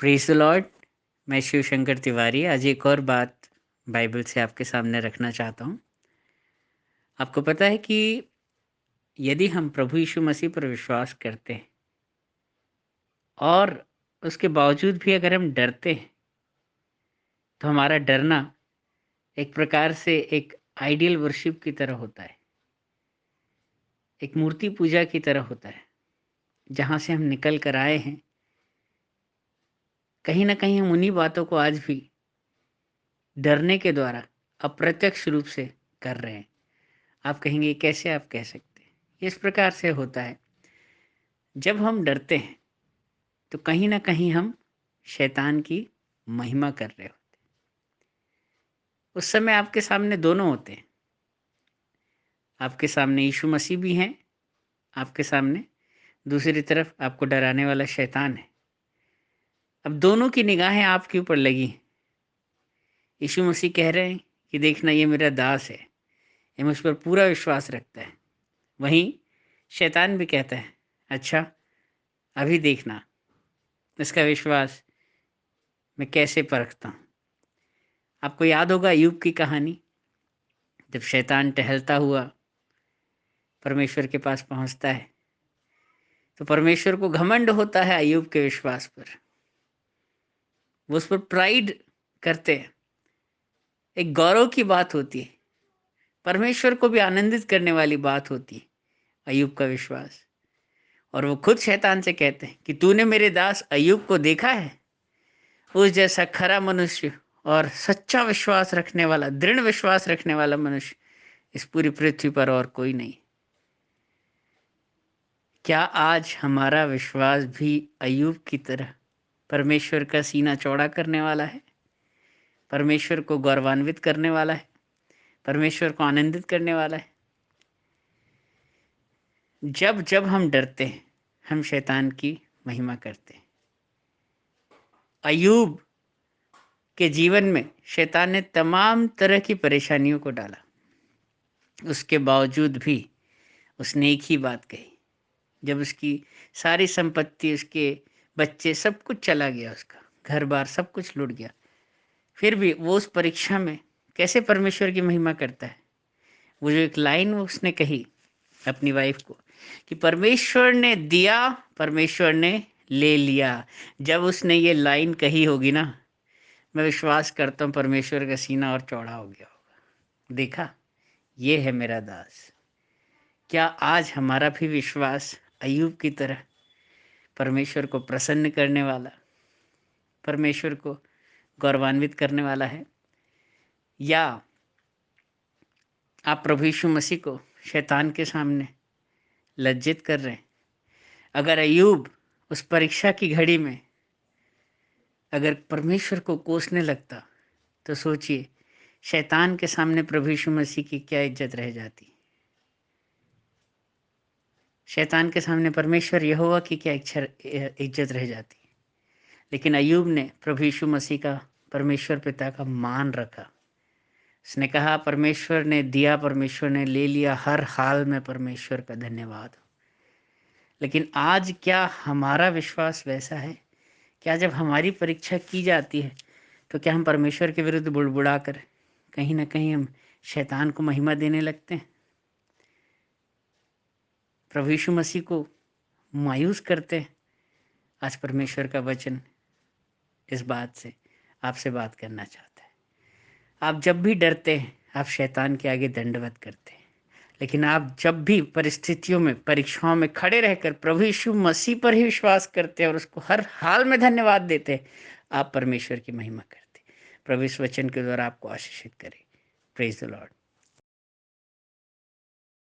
Praise the Lord. मैं शिव शंकर तिवारी आज एक और बात बाइबल से आपके सामने रखना चाहता हूँ। आपको पता है कि यदि हम प्रभु यीशु मसीह पर विश्वास करते हैं और उसके बावजूद भी अगर हम डरते हैं, तो हमारा डरना एक प्रकार से एक आइडियल वर्शिप की तरह होता है, एक मूर्ति पूजा की तरह होता है, जहाँ से हम निकल कर आए हैं। कहीं न कहीं हम उन्हीं बातों को आज भी डरने के द्वारा अप्रत्यक्ष रूप से कर रहे हैं। आप कहेंगे, कैसे आप कह सकते हैं? इस प्रकार से होता है, जब हम डरते हैं तो कहीं न कहीं हम शैतान की महिमा कर रहे होते हैं। उस समय आपके सामने दोनों होते हैं। आपके सामने यीशु मसीह भी हैं, आपके सामने दूसरी तरफ आपको डराने वाला शैतान है। अब दोनों की निगाहें आपके ऊपर लगी हैं। यीशु मसीह कह रहे हैं कि देखना, ये मेरा दास है, ये मुझ पर पूरा विश्वास रखता है। वहीं शैतान भी कहता है, अच्छा, अभी देखना इसका विश्वास मैं कैसे परखता हूँ। आपको याद होगा अय्यूब की कहानी, जब शैतान टहलता हुआ परमेश्वर के पास पहुँचता है, तो परमेश्वर को घमंड होता है अय्यूब के विश्वास पर। वो उस पर प्राइड करते हैं। एक गौरव की बात होती है, परमेश्वर को भी आनंदित करने वाली बात होती है अय्यूब का विश्वास। और वो खुद शैतान से कहते हैं कि तूने मेरे दास अय्यूब को देखा है, उस जैसा खरा मनुष्य और सच्चा विश्वास रखने वाला, दृढ़ विश्वास रखने वाला मनुष्य इस पूरी पृथ्वी पर और कोई नहीं। क्या आज हमारा विश्वास भी अय्यूब की तरह परमेश्वर का सीना चौड़ा करने वाला है, परमेश्वर को गौरवान्वित करने वाला है, परमेश्वर को आनंदित करने वाला है? जब जब हम डरते हैं, हम शैतान की महिमा करते हैं। अय्यूब के जीवन में शैतान ने तमाम तरह की परेशानियों को डाला, उसके बावजूद भी उसने एक ही बात कही। जब उसकी सारी संपत्ति, उसके बच्चे, सब कुछ चला गया, उसका घर बार सब कुछ लुट गया, फिर भी वो उस परीक्षा में कैसे परमेश्वर की महिमा करता है। वो जो एक लाइन वो उसने कही अपनी वाइफ को कि परमेश्वर ने दिया, परमेश्वर ने ले लिया। जब उसने ये लाइन कही होगी ना, मैं विश्वास करता हूँ परमेश्वर का सीना और चौड़ा हो गया होगा। देखा, ये है मेरा दास। क्या आज हमारा भी विश्वास अय्यूब की तरह परमेश्वर को प्रसन्न करने वाला, परमेश्वर को गौरवान्वित करने वाला है? या आप प्रभु यीशु मसीह को शैतान के सामने लज्जित कर रहे हैं? अगर अय्यूब उस परीक्षा की घड़ी में अगर परमेश्वर को कोसने लगता, तो सोचिए शैतान के सामने प्रभु यीशु मसीह की क्या इज्जत रह जाती। शैतान के सामने परमेश्वर यहोवा की क्या इज्जत रह जाती। लेकिन अय्यूब ने प्रभु यीशु मसीह का, परमेश्वर पिता का मान रखा। उसने कहा, परमेश्वर ने दिया, परमेश्वर ने ले लिया, हर हाल में परमेश्वर का धन्यवाद। लेकिन आज क्या हमारा विश्वास वैसा है? क्या जब हमारी परीक्षा की जाती है, तो क्या हम परमेश्वर के विरुद्ध बुड़बुड़ा कर कहीं ना कहीं हम शैतान को महिमा देने लगते हैं, प्रभु यीशु मसीह को मायूस करते हैं? आज परमेश्वर का वचन इस बात से आपसे बात करना चाहता है। आप जब भी डरते हैं, आप शैतान के आगे दंडवत करते हैं। लेकिन आप जब भी परिस्थितियों में, परीक्षाओं में खड़े रहकर प्रभु यीशु मसीह पर ही विश्वास करते हैं और उसको हर हाल में धन्यवाद देते हैं, आप परमेश्वर की महिमा करते हैं। प्रभु इस वचन के द्वारा आपको आशीषित करे। Praise the Lord.